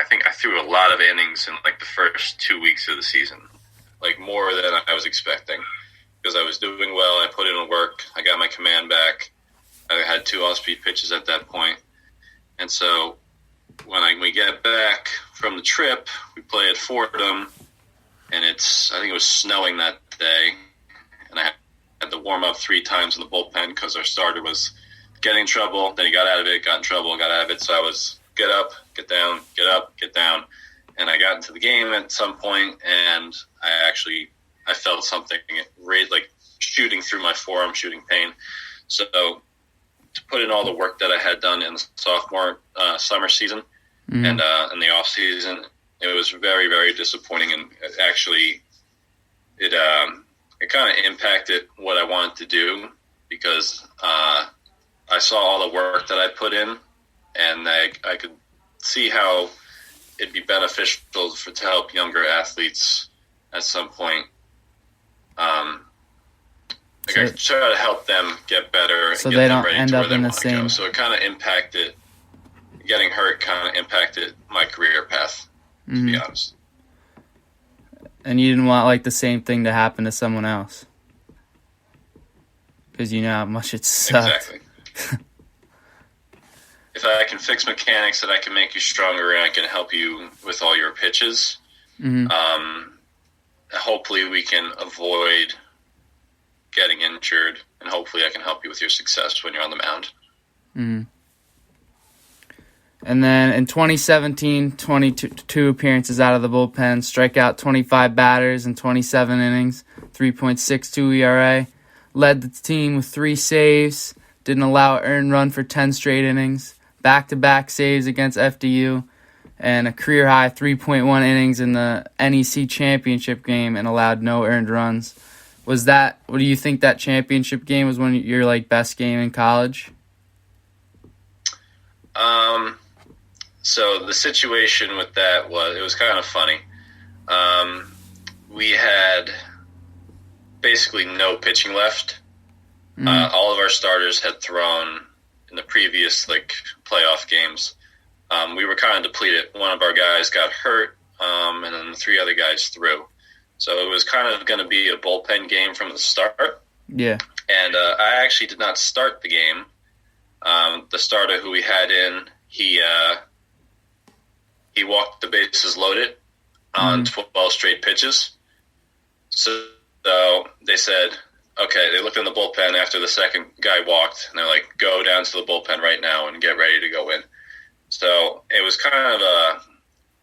think I threw a lot of innings in like the first 2 weeks of the season, like more than I was expecting, because I was doing well. I put in work. I got my command back. I had 2 off-speed pitches at that point. And so when we get back from the trip, we play at Fordham, and I think it was snowing that day, and I had to warm up 3 times in the bullpen because our starter was getting in trouble. Then he got out of it, got in trouble, got out of it. So I was get up, get down, get up, get down. And I got into the game at some point, and I felt something like shooting through my forearm, shooting pain. So to put in all the work that I had done in the sophomore summer season and in the off season, it was very, very disappointing. And it kind of impacted what I wanted to do, because I saw all the work that I put in, and I could see how it'd be beneficial to help younger athletes at some point. I try to help them get better, so and they get them don't ready end to up where they in the want to go. same. So it kind of impacted. Getting hurt kind of impacted my career path, to be honest. And you didn't want like the same thing to happen to someone else, because you know how much it sucks. Exactly. If I can fix mechanics, that I can make you stronger, and I can help you with all your pitches, hopefully we can avoid getting injured, and hopefully I can help you with your success when you're on the mound. Mm-hmm. And then in 2017, 22 appearances out of the bullpen, strike out 25 batters in 27 innings, 3.62 ERA. Led the team with 3 saves, didn't allow an earned run for 10 straight innings, back-to-back saves against FDU, and a career-high 3.1 innings in the NEC championship game, and allowed no earned runs. What do you think that championship game was one of your like best game in college? So the situation with that was kind of funny. We had basically no pitching left. All of our starters had thrown in the previous playoff games. We were kind of depleted. One of our guys got hurt, and then the 3 other guys threw. So it was kind of going to be a bullpen game from the start. Yeah. And I actually did not start the game. The starter who we had in, he walked the bases loaded on 12 straight pitches. So they said, okay, they looked in the bullpen after the second guy walked, and they're like, go down to the bullpen right now and get ready to go in. So it was kind of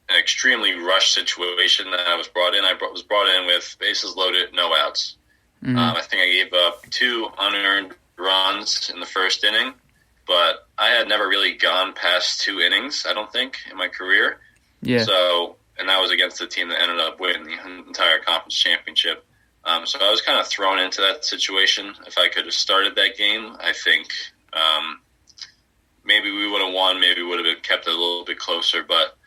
an extremely rushed situation that I was brought in. I was brought in with bases loaded, no outs. I think I gave up 2 unearned runs in the first inning, but I had never really gone past 2 innings, I don't think, in my career. Yeah. So, and that was against the team that ended up winning the entire conference championship. So I was kind of thrown into that situation. If I could have started that game, I think maybe we would have won. Maybe we would have kept it a little bit closer. But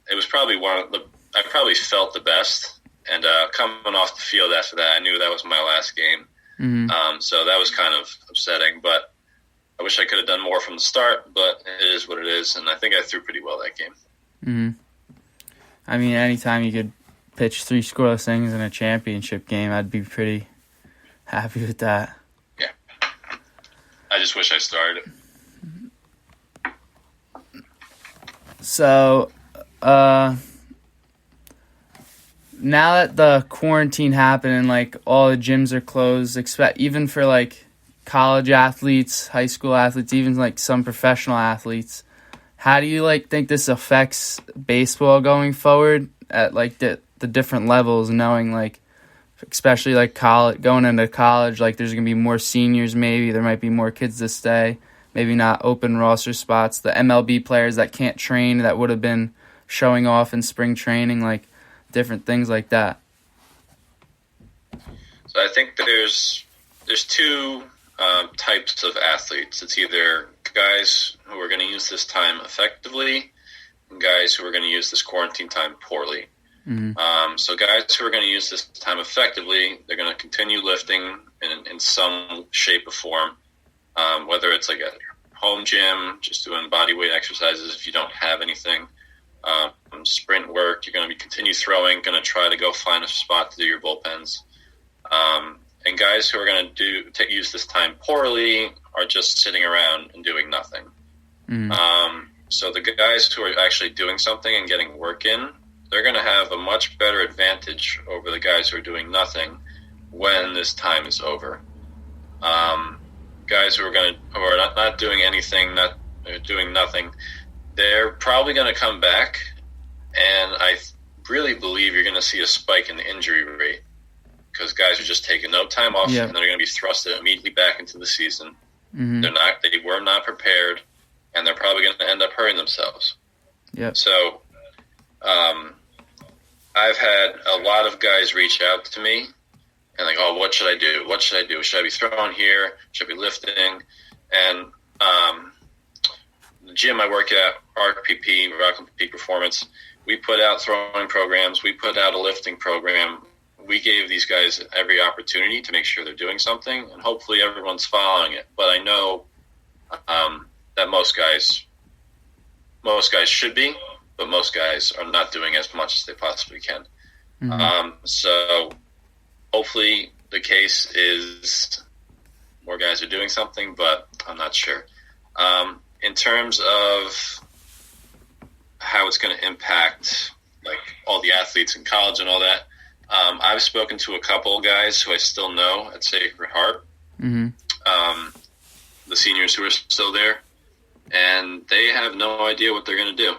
it was probably I probably felt the best. And coming off the field after that, I knew that was my last game. So that was kind of upsetting. But I wish I could have done more from the start. But it is what it is. And I think I threw pretty well that game. I mean, anytime you could pitch 3 scoreless innings in a championship game, I'd be pretty happy with that. Yeah. I just wish I started it. So, now that the quarantine happened and all the gyms are closed, even for college athletes, high school athletes, even some professional athletes, how do you think this affects baseball going forward at the different levels, knowing especially college, going into college, there's going to be more seniors, maybe there might be more kids to stay, maybe not open roster spots, the MLB players that can't train that would have been showing off in spring training, different things like that. So I think there's 2 types of athletes. It's either guys who are going to use this time effectively and guys who are going to use this quarantine time poorly. So guys who are going to use this time effectively, they're going to continue lifting in some shape or form, whether it's at your home gym, just doing body weight exercises if you don't have anything, sprint work. You're going to continue throwing, going to try to go find a spot to do your bullpens. And guys who are going to use this time poorly are just sitting around and doing nothing. So the guys who are actually doing something and getting work in, they're going to have a much better advantage over the guys who are doing nothing when this time is over. Guys who are not doing anything, not doing nothing, they're probably going to come back, and I really believe you're going to see a spike in the injury rate because guys are just taking no time off, and they're going to be thrusted immediately back into the season. They were not prepared, and they're probably going to end up hurting themselves. So I've had a lot of guys reach out to me and like, oh, what should I do? What should I do? Should I be throwing here? Should I be lifting? And the gym I work at, RPP, Rock and Peak Performance, we put out throwing programs. We put out a lifting program. We gave these guys every opportunity to make sure they're doing something, and hopefully everyone's following it. But I know that most guys should be, but most guys are not doing as much as they possibly can. So hopefully the case is more guys are doing something, but I'm not sure. In terms of how it's going to impact like all the athletes in college and all that, I've spoken to a couple guys who I still know at Sacred Heart, the seniors who are still there, and they have no idea what they're going to do.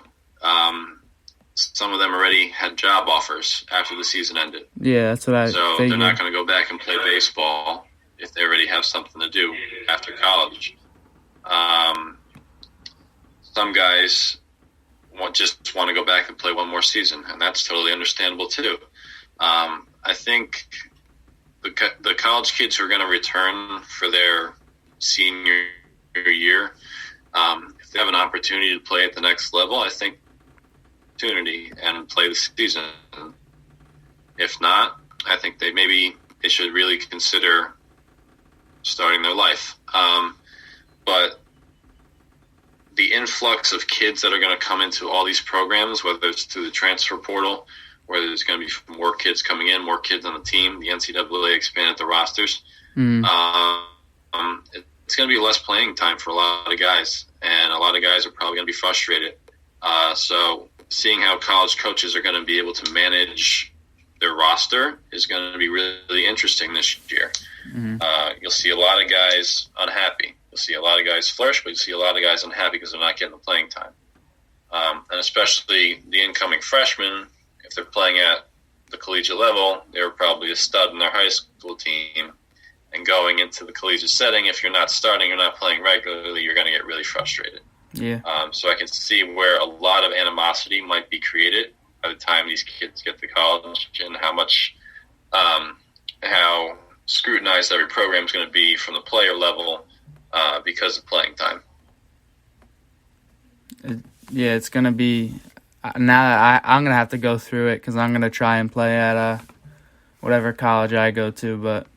Some of them already had job offers after the season ended. Yeah, that's what I So figured. they're not going to go back and play baseball if they already have something to do after college. Some guys just want to go back and play one more season, and that's totally understandable too. I think the college kids who are going to return for their senior year, if they have an opportunity to play at the next level, I think opportunity and play the season. If not, I think they should really consider starting their life. But the influx of kids that are going to come into all these programs, whether it's through the transfer portal, whether there's going to be more kids coming in, more kids on the team, the NCAA expanded the rosters, it's going to be less playing time for a lot of guys, and a lot of guys are probably going to be frustrated. So seeing how college coaches are going to be able to manage their roster is going to be really interesting this year. You'll see a lot of guys unhappy. You'll see a lot of guys flourish, but you'll see a lot of guys unhappy because they're not getting the playing time. And especially the incoming freshmen, if they're playing at the collegiate level, they were probably a stud in their high school team. And going into the collegiate setting, if you're not starting, you're not playing regularly, you're going to get really frustrated. So I can see where a lot of animosity might be created by the time these kids get to college, and how scrutinized every program is going to be from the player level because of playing time. Yeah, it's going to be now that I'm going to have to go through it because I'm going to try and play at whatever college I go to, but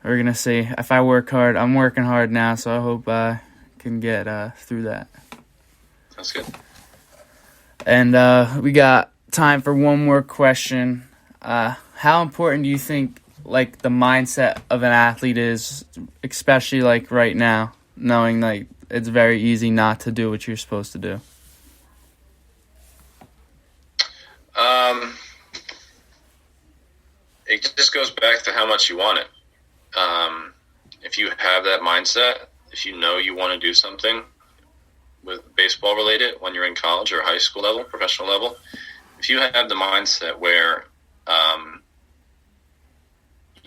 we're going to see. If I work hard, I'm working hard now, so I hope I can get through that. That's good. And we got time for one more question. How important do you think like the mindset of an athlete is, especially like right now, knowing like it's very easy not to do what you're supposed to do? It just goes back to how much you want it. If you have that mindset, if you know you want to do something with baseball related when you're in college or high school level, professional level, if you have the mindset where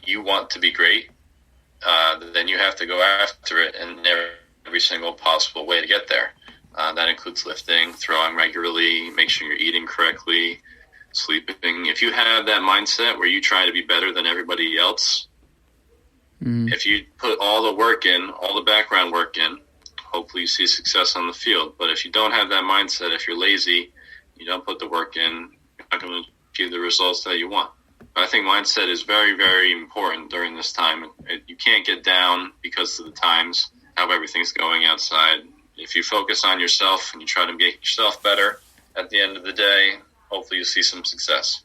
you want to be great, then you have to go after it in every single possible way to get there. That includes lifting, throwing regularly, make sure you're eating correctly, sleeping. If you have that mindset where you try to be better than everybody else, if you put all the work in, all the background work in, hopefully you see success on the field. But if you don't have that mindset, if you're lazy, you don't put the work in, you're not going to achieve the results that you want. But I think mindset is very, very important during this time. You can't get down because of the times, how everything's going outside. If you focus on yourself and you try to make yourself better, at the end of the day, hopefully you see some success.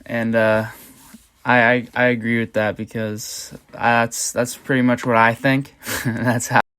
And I agree with that because that's pretty much what I think. That's how